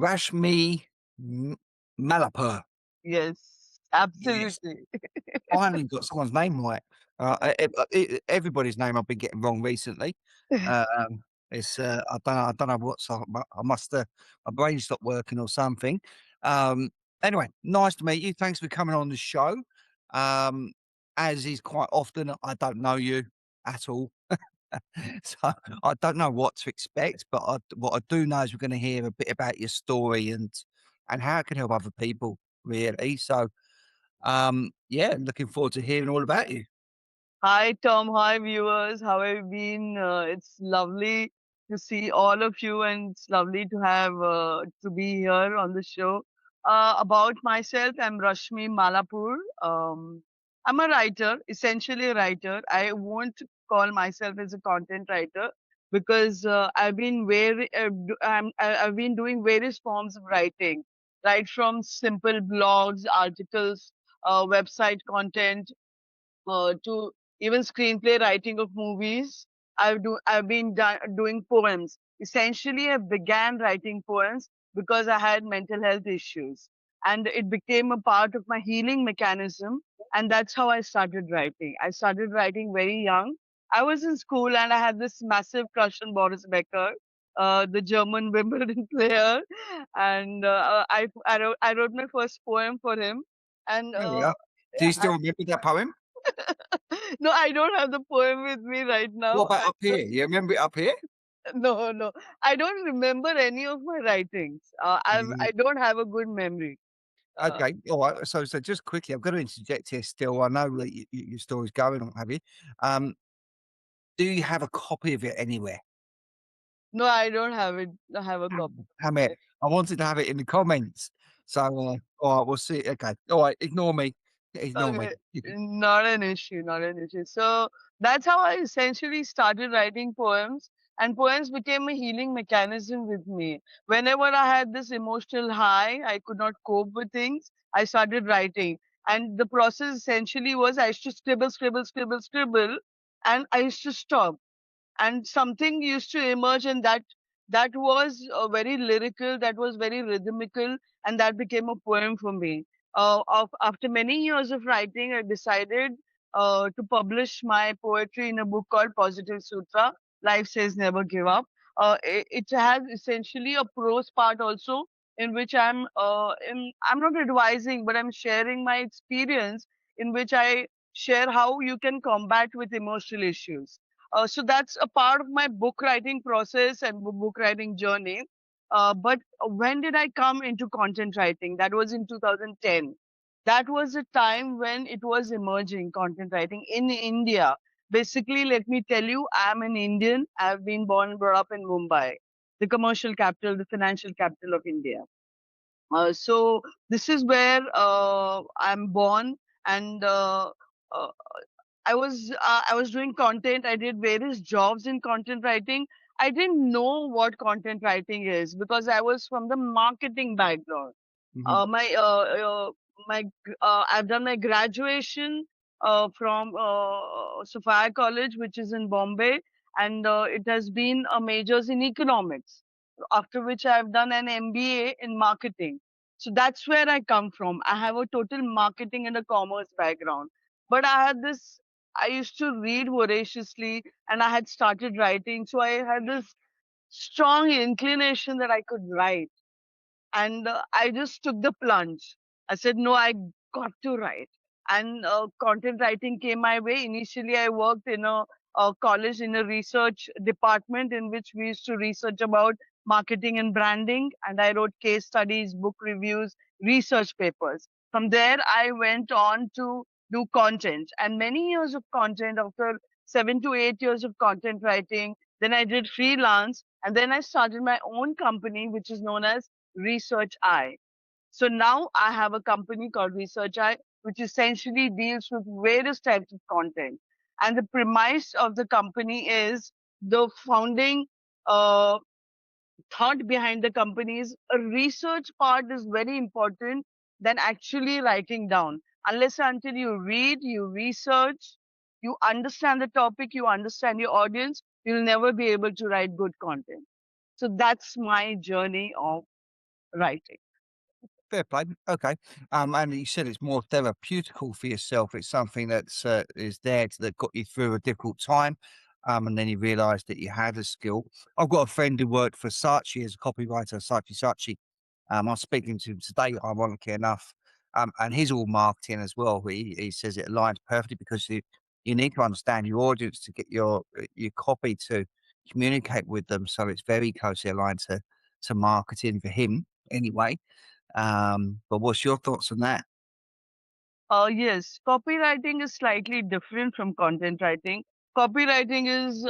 Rashmi M- Malapur. Yes, Yes, absolutely. finally got someone's name right. Everybody's name I've been getting wrong recently. Um, it's I don't know what's up. I must my brain stopped working or something. Um, anyway, nice to meet you. Thanks for coming on the show. Um, as is quite often, I don't know you at all. So I don't know what to expect, but what I do know is we're going to hear a bit about your story and how it can help other people, really. So, yeah, looking forward to hearing all about you. Hi, Tom. Hi, viewers. How have you been? It's lovely to see all of you, and it's lovely to have to be here on the show. About myself, I'm Rashmi Malapur. I'm a writer, essentially a writer. I won't call myself as a content writer because I've been doing various forms of writing, right from simple blogs, articles, website content to even screenplay writing of movies. I've been doing poems. Essentially, I began writing poems because I had mental health issues, and it became a part of my healing mechanism. And that's how I started writing. I started writing very young. I was in school and I had this massive crush on Boris Becker, the German Wimbledon player, and I wrote my first poem for him. And There we are. Do you still remember that poem? no, I don't have the poem with me right What now. about up here? You remember it up here? No, no, I don't remember any of my writings. Yeah. I don't have a good memory. Uh, Okay, all right. So just quickly, I've got to interject here. Still, I know that your story's going on. Have you? Um, do you have a copy of it anywhere? no, I don't have it. I have a copy. Damn it! I wanted to have it in the comments. So, all right, we'll see. Okay, all right. Ignore me. Ignore me. Okay, not an issue, not an issue. So that's how I essentially started writing poems, and poems became a healing mechanism with me. Whenever I had this emotional high, I could not cope with things, I started writing. And the process essentially was I used to scribble, scribble, scribble, scribble, and I used to stop and something used to emerge and that was very lyrical, that was very rhythmical, and that became a poem for me. After many years of writing, I decided to publish my poetry in a book called Positive Sutra, Life Says Never Give Up. It has essentially a prose part also, in which I'm not advising but I'm sharing my experience, in which I share how you can combat with emotional issues. So that's a part of my book writing process and book writing journey. But when did I come into content writing? That was in 2010. That was a time when it was emerging, content writing in India. Basically, let me tell you, I'm an Indian. I've been born and brought up in Mumbai, the commercial capital, the financial capital of India. So this is where I'm born, and uh, I was doing content. I did various jobs in content writing. I didn't know what content writing is because I was from the marketing background. Mhm. Uh, my my I've done my graduation from Sophia College, which is in Bombay, and it has been a majors in economics. After which I've done an MBA in marketing. So that's where I come from. I have a total marketing and a commerce background. But I had this. I used to read voraciously, and I had started writing. So I had this strong inclination that I could write, and I just took the plunge. I said, no, I got to write. And content writing came my way. Initially, I worked in a college in a research department in which we used to research about marketing and branding. And I wrote case studies, book reviews, research papers. From there, I went on to do content and many years of content after 7 to 8 years of content writing. Then I did freelance and then I started my own company, which is known as Research Eye. So now I have a company called Research Eye, which essentially deals with various types of content. And the premise of the company is the founding uh, thought behind the company is a research part is very important than actually writing down. Unless and until you read, you research, you understand the topic, you understand your audience, you'll never be able to write good content. So that's my journey of writing. Fair play. Okay. And you said it's more therapeutical for yourself. It's something that's is there that got you through a difficult time. And then you realised that you had a skill. I've got a friend who worked for Saatchi as a copywriter, Saatchi. I was speaking to him today, ironically enough. And he's all marketing as well. He says it aligns perfectly because you need to understand your audience to get your copy to communicate with them. So it's very closely aligned to marketing for him anyway. But what's your thoughts on that? Yes, copywriting is slightly different from content writing. Copywriting is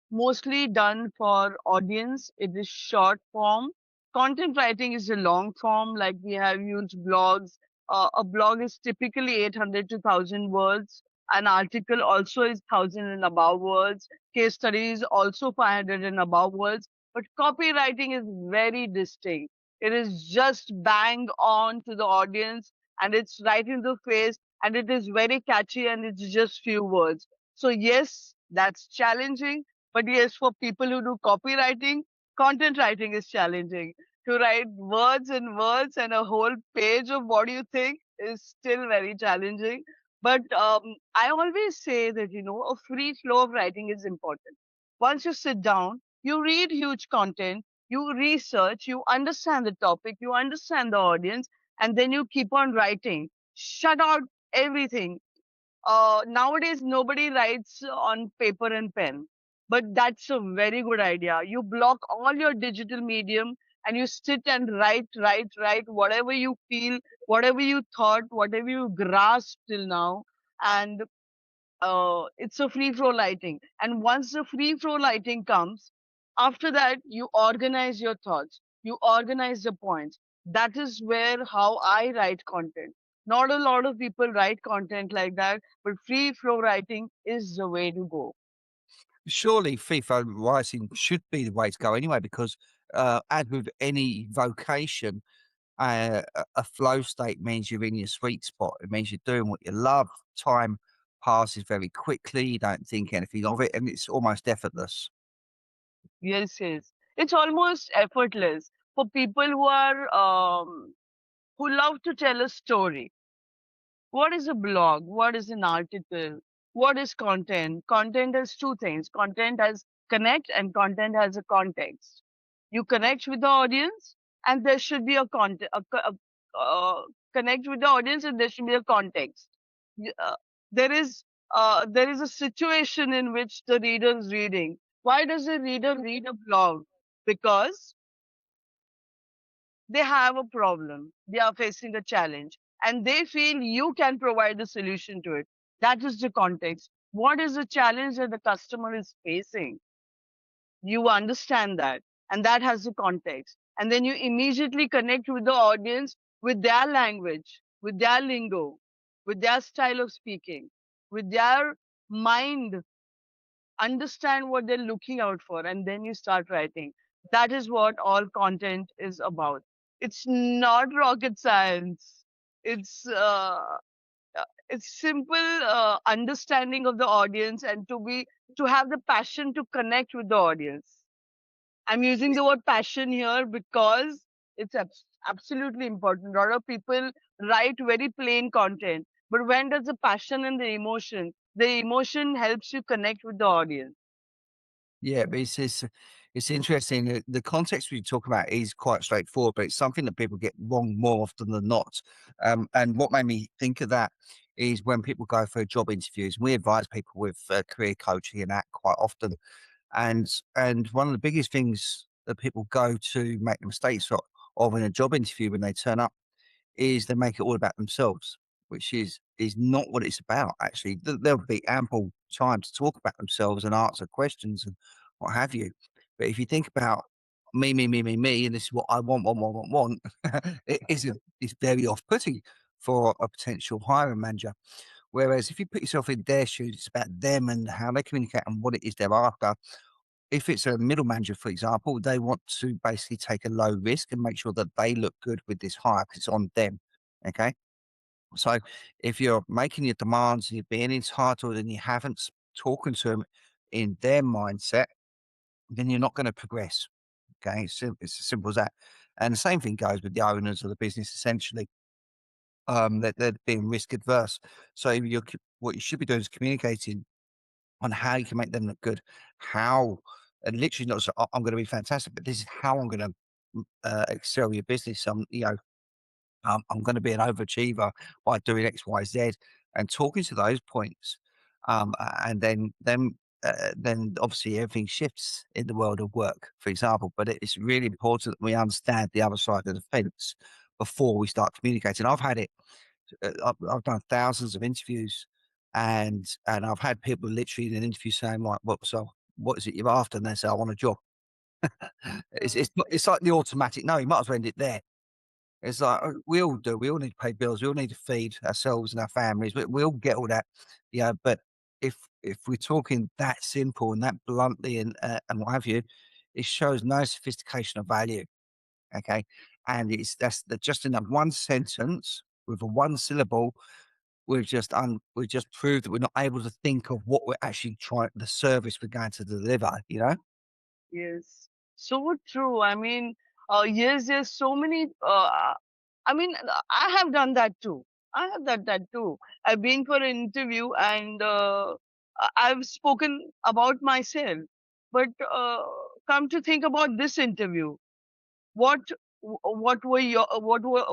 mostly done for audience. It is short form. Content writing is a long form, like we have used blogs. A blog is typically 800 to 1000 words. An article also is 1000 and above words. Case studies also 500 and above words. But copywriting is very distinct. It is just bang on to the audience, and it's right in the face, and it is very catchy, and it's just few words. So yes, that's challenging. But yes, for people who do copywriting, content writing is challenging. To write words and words and a whole page of what you think is still very challenging. But I always say that, a free flow of writing is important. Once you sit down, you read huge content, you research, you understand the topic, you understand the audience, and then you keep on writing. Shut out everything. Nowadays, nobody writes on paper and pen, but that's a very good idea. You block all your digital medium and you sit and write whatever you feel, whatever you thought, whatever you grasped till now. And it's a free flow lighting. And once the free flow lighting comes, after that, you organize your thoughts, you organize the points. That is where how I write content. Not a lot of people write content like that, but free flow writing is the way to go. Surely FIFA writing should be the way to go anyway, because as with any vocation, a flow state means you're in your sweet spot. It means you're doing what you love. Time passes very quickly. You don't think anything of it, and it's almost effortless. Yes, yes. It's almost effortless for people who love to tell a story. What is a blog? What is an article? What is content? Content has two things. Content has connect and content has a context. You connect with the audience and there should be a content, connect with the audience and there should be a context. Y- Uh, there is a situation in which the reader is reading. Why does a reader read a blog? Because they have a problem, they are facing a challenge, and they feel you can provide a solution to it. That is the context. What is the challenge that the customer is facing? You understand that, and that has the context. And then you immediately connect with the audience with their language, with their lingo, with their style of speaking, with their mind, understand what they're looking out for, and then you start writing. That is what all content is about. It's not rocket science. It's it's simple understanding of the audience, and to have the passion to connect with the audience. I'm using the word passion here because it's absolutely important. A lot of people write very plain content, but when does the passion and the emotion helps you connect with the audience. Yeah, but it's interesting. The context we talk about is quite straightforward, but it's something that people get wrong more often than not. And what made me think of that is when people go for job interviews. We advise people with career coaching and that quite often. And one of the biggest things that people go to make the mistakes of in a job interview when they turn up is they make it all about themselves, which is not what it's about. Actually, there'll be ample time to talk about themselves and answer questions and what have you. But if you think about me, and this is what I want, it's very off-putting for a potential hiring manager. Whereas if you put yourself in their shoes, it's about them and how they communicate and what it is they're after. If it's a middle manager, for example, they want to basically take a low risk and make sure that they look good with this hire because it's on them. Okay. So if you're making your demands and you're being entitled and you haven't talking to them in their mindset, then you're not going to progress. Okay. It's as simple as that. And the same thing goes with the owners of the business, essentially. They're being risk adverse. So what you should be doing is communicating on how you can make them look good, how, and literally not just, I'm going to be fantastic, but this is how I'm going to excel your business. I'm going to be an overachiever by doing X, Y, Z, and talking to those points. And then obviously everything shifts in the world of work, for example. But it's really important that we understand the other side of the fence before we start communicating. I've had it. I've done thousands of interviews, and I've had people literally in an interview saying like, what is it you're after?" And they say, "I want a job." It's like the automatic. No, you might as well end it there. It's like, we all do. We all need to pay bills. We all need to feed ourselves and our families. We all get all that, yeah. But if we're talking that simple and that bluntly and what have you, it shows no sophistication of value. Okay, and just in that one sentence with a one syllable, we've just proved that we're not able to think of what we're actually trying, the service we're going to deliver. You know. Yes, so true. I mean, yes, there's so many. I mean, I have done that too. I have done that too. I've been for an interview and I've spoken about myself. But come to think about this interview, what what were your what were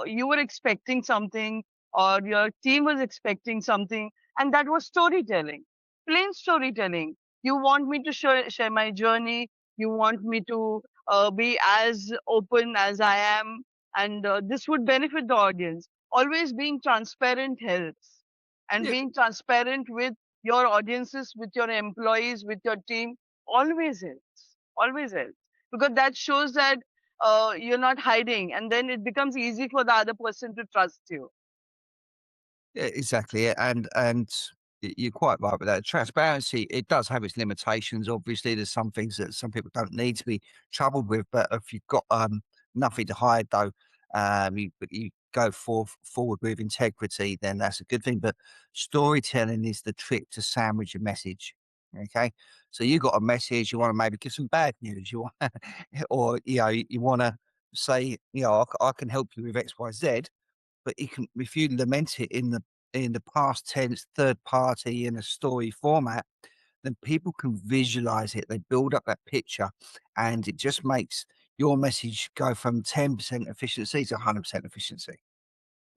you were expecting something, or your team was expecting something, and that was storytelling, plain storytelling. You want me to share my journey, you want me to be as open as I am, and this would benefit the audience. Always being transparent helps, and Yeah, being transparent with your audiences, with your employees, with your team, always helps, because that shows that you're not hiding, and then it becomes easy for the other person to trust you. yeah, exactly. Yeah, and you're quite right with that. Transparency, it does have its limitations. Obviously, there's some things that some people don't need to be troubled with, but if you've got nothing to hide, though, you go forward with integrity, then that's a good thing. But storytelling is the trick to sandwich a message. Okay, so you got a message, you want to maybe give some bad news, you want, or you want to say, I can help you with X, Y, Z, but if you lament it in the past tense, third party, in a story format, then people can visualize it. They build up that picture, and it just makes your message go from 10% efficiency to 100% efficiency.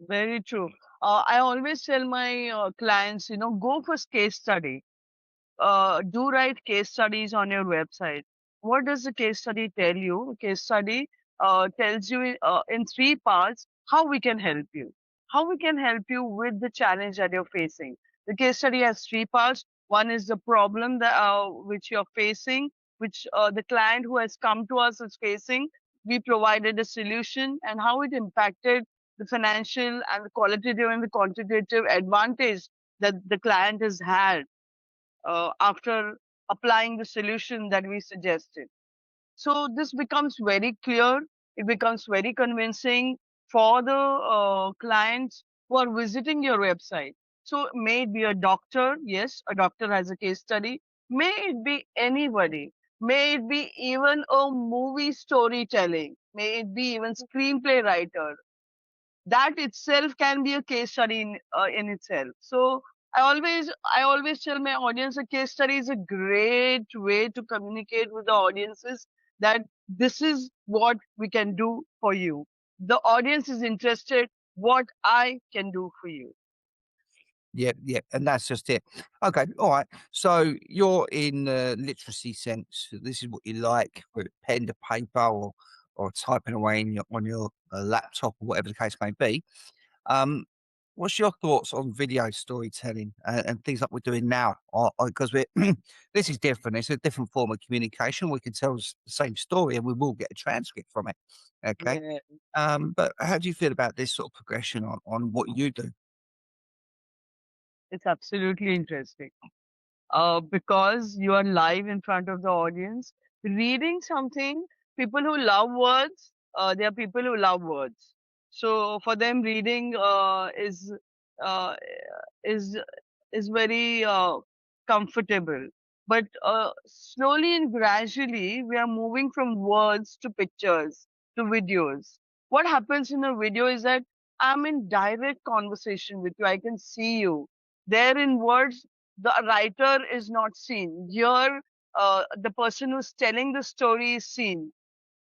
Very true. I always tell my clients, go for case study. Do write case studies on your website. What does the case study tell you? Case study tells you in three parts how we can help you. How we can help you with the challenge that you're facing. The case study has three parts. One is the problem that which you're facing, which the client who has come to us is facing. We provided a solution and how it impacted the financial and the qualitative and the quantitative advantage that the client has had after applying the solution that we suggested. So this becomes very clear. It becomes very convincing for the clients who are visiting your website. So may it be a doctor, yes, a doctor has a case study. May it be anybody. May it be even a movie storytelling. May it be even screenplay writer, that itself can be a case study in itself. So I always tell my audience a case study is a great way to communicate with the audiences that this is what we can do for you. The audience is interested what I can do for you. Yeah, yeah, and that's just it. Okay, all right. So you're in literacy sense. This is what you like, with pen to paper or typing away on your laptop or whatever the case may be. Um, what's your thoughts on video storytelling and things like we're doing now? Because we're this is different. It's a different form of communication. We can tell the same story, and we will get a transcript from it. Okay. Yeah, But how do you feel about this sort of progression on what you do? it's absolutely interesting. Because you are live in front of the audience, reading something. People who love words, there are people who love words. So for them, reading uh, is is very comfortable. But slowly and gradually, we are moving from words to pictures. to videos. What happens in a video is that I'm in direct conversation with you. I can see you. There in words, the writer is not seen. Here, the person who's telling the story is seen.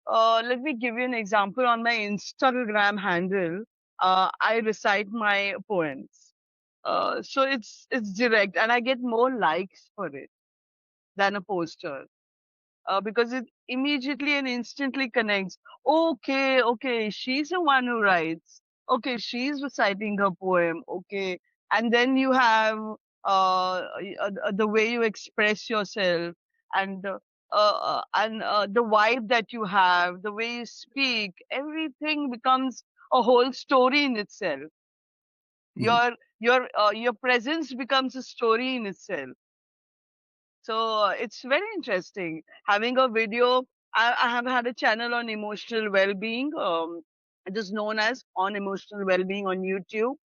Let me give you an example. On my Instagram handle, I recite my poems. So it's direct, and I get more likes for it than a poster, because it immediately and instantly connects. Okay, okay, she's the one who writes. Okay, she's reciting her poem. Okay, and then you have the way you express yourself, and the vibe that you have, the way you speak. Everything becomes a whole story in itself. Mhm. Your presence becomes a story in itself. So it's very interesting having a video. I have had a channel on emotional well-being. It is known as On Emotional Well-being on YouTube,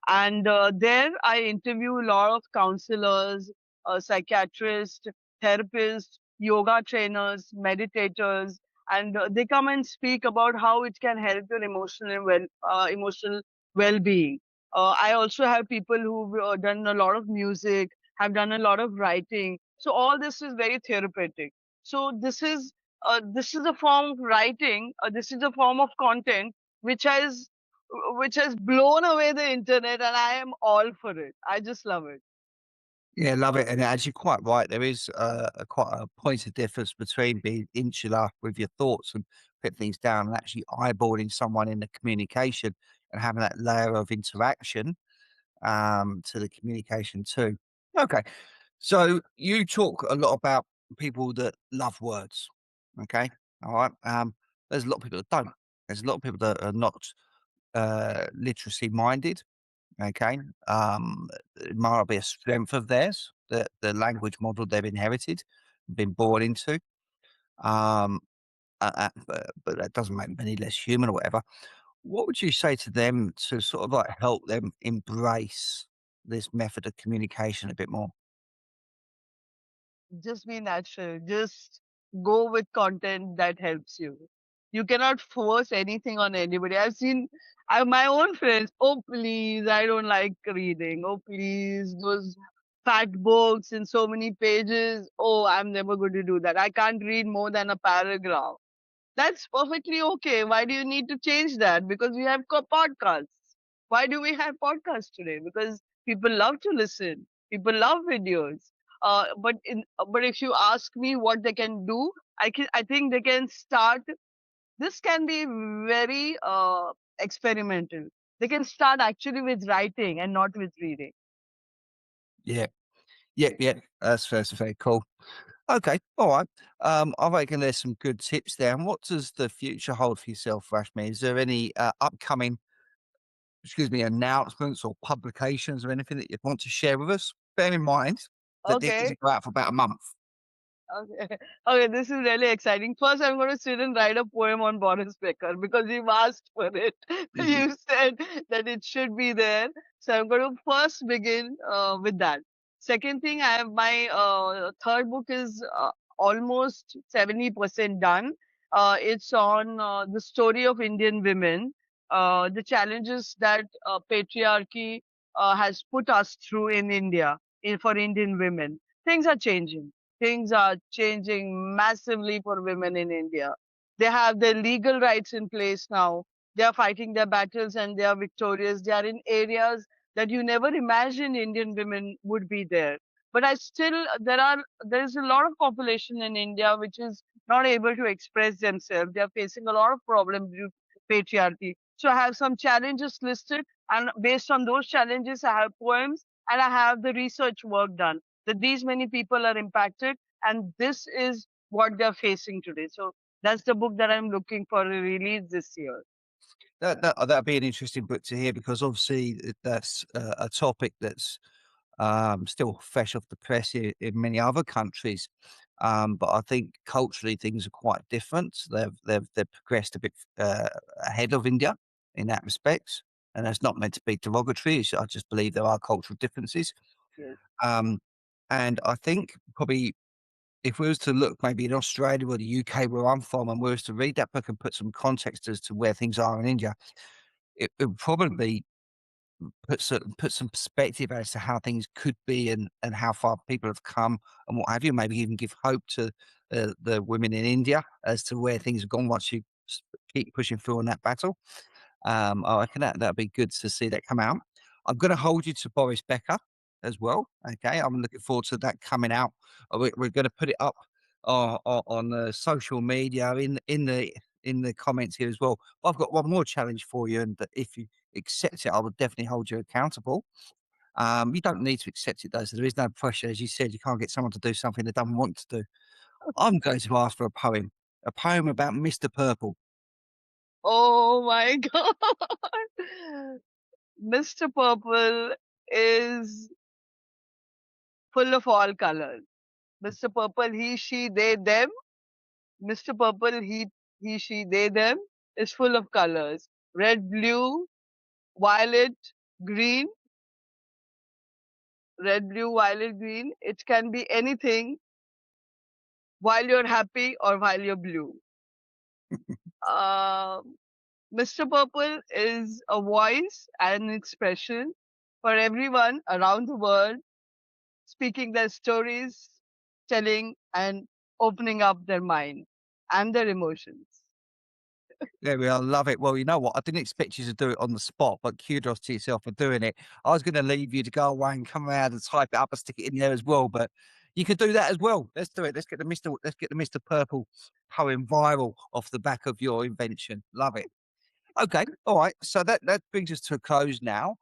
and there I interview a lot of counselors, psychiatrists, therapists, yoga trainers, meditators, and they come and speak about how it can help your emotional well-being. I also have people who've done a lot of music, have done a lot of writing. So all this is very therapeutic. So this is a form of writing. This is a form of content which has which has blown away the internet, and I am all for it. I just love it. Yeah, love it. And as you're quite right, there is quite a point of difference between being insular with your thoughts and put things down and actually eyeballing someone in the communication and having that layer of interaction to the communication too. Okay. So you talk a lot about people that love words. Okay. All right. There's a lot of people that don't. There's a lot of people that are not literacy minded. Okay. It might not be a strength of theirs, the language model they've inherited, been born into. Um, but that doesn't make them any less human or whatever. What would you say to them to sort of like help them embrace this method of communication a bit more? Just be natural. Just go with content that helps you. You cannot force anything on anybody. I've seen my own friends. Oh, please, I don't like reading. Oh, please, those fat books in so many pages. Oh, I'm never going to do that. I can't read more than a paragraph. That's perfectly okay. Why do you need to change that? Because we have podcasts. Why do we have podcasts today? Because people love to listen. People love videos. But if you ask me what they can do, I think they can start. This can be very experimental. They can start actually with writing and not with reading. Yeah. Yeah, yeah. That's very cool. Okay, all right. I reckon there's some good tips there. And what does the future hold for yourself, Rashmi? Is there any upcoming, excuse me, announcements or publications or anything that you'd want to share with us? Bear in mind that these Okay. go out for about a month. Okay. Okay, this is really exciting. First, I'm going to sit and write a poem on Boris Becker because you've asked for it. Mhm. You said that it should be there. So I'm going to first begin with that. Second thing, I have my third book is almost 70% done. It's on the story of Indian women, the challenges that patriarchy has put us through in India for Indian women. Things are changing. Things are changing massively for women in India. They have their legal rights in place now. They are fighting their battles and they are victorious. They are in areas that you never imagined Indian women would be there. But I still, there is a lot of population in India which is not able to express themselves. They are facing a lot of problems due to patriarchy. So I have some challenges listed, and based on those challenges, I have poems and I have the research work done that these many people are impacted and this is what they're facing today. So that's the book that I'm looking for a release this year. That'd be an interesting book to hear because obviously that's a topic that's still fresh off the press in many other countries. But I think culturally things are quite different. They've progressed a bit ahead of India in that respect, and that's not meant to be derogatory. I just believe there are cultural differences. Yes. Um, and I think probably if we was to look maybe in Australia or the UK where I'm from, and we was to read that book and put some context as to where things are in India, it would probably put some perspective as to how things could be and how far people have come and what have you. Maybe even give hope to the women in India as to where things have gone once you keep pushing through on that battle. I reckon that'd be good to see that come out. I'm going to hold you to Boris Becker as well. Okay, I'm looking forward to that coming out. We're going to put it up on social media in the comments here as well. I've got one more challenge for you, and that if you accept it, I will definitely hold you accountable. You don't need to accept it though, so there is no pressure. As you said, you can't get someone to do something they don't want to do. I'm going to ask for a poem about Mr. Purple. Oh my God. Mr. Purple is full of all colors. Mr. Purple, he, she, they, them. Mr. Purple, he, she, they, them is full of colors. Red, blue, violet, green, red, blue, violet, green. It can be anything while you're happy or while you're blue. Uh, Mr. Purple is a voice and an expression for everyone around the world speaking their stories, telling and opening up their mind and their emotions. There we are. Love it. Well, you know what? I didn't expect you to do it on the spot, but kudos to yourself for doing it. I was going to leave you to go away and come around and type it up and stick it in there as well, but you could do that as well. Let's do it. Let's get the Mr. Purple poem viral off the back of your invention. Love it. Okay. All right. So that brings us to a close now.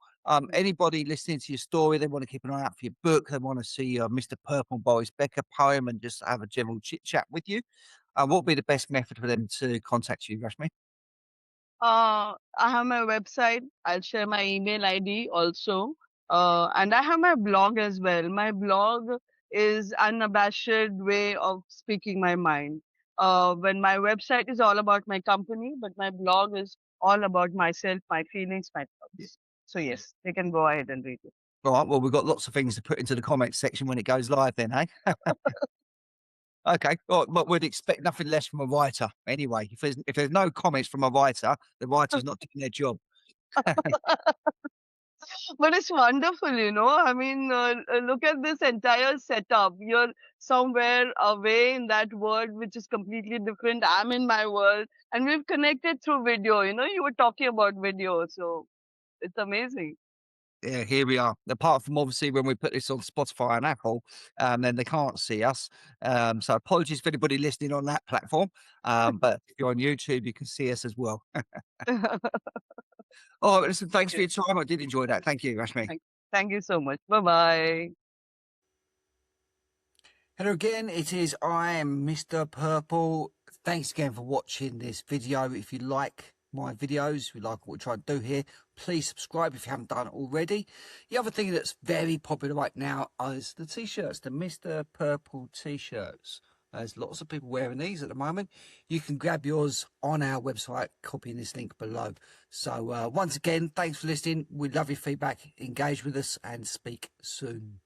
Anybody listening to your story, they want to keep an eye out for your book. They want to see Mr. Purple Boris Becker poem and just have a general chit chat with you. What would be the best method for them to contact you, Rashmi? I have my website. I'll share my email ID also. And I have my blog as well. My blog is unabashed way of speaking my mind. When my website is all about my company, but my blog is all about myself, my feelings, my thoughts. So yes, they can go ahead and read it. All right. Well, we've got lots of things to put into the comments section when it goes live then, eh? Okay. All right, but we'd expect nothing less from a writer anyway. If there's no comments from a writer, the writer's not doing their job. But it's wonderful, you know. I mean, look at this entire setup. You're somewhere away in that world, which is completely different. I'm in my world, and we've connected through video. You know, you were talking about video, so it's amazing. Yeah, here we are. Apart from obviously when we put this on Spotify and Apple, then they can't see us. So apologies for anybody listening on that platform. But if you're on YouTube, you can see us as well. Oh, listen, thanks for Okay. your time. I did enjoy that. Thank you, Rashmi. Thank you so much. Bye bye. Hello again, it is I am Mr. Purple. Thanks again for watching this video. If you like my videos, if you like what we try to do here, please subscribe if you haven't done it already. The other thing that's very popular right now is the t-shirts, the Mr. Purple t-shirts. There's lots of people wearing these at the moment. You can grab yours on our website, copying this link below. So once again, thanks for listening. We love your feedback. Engage with us and speak soon.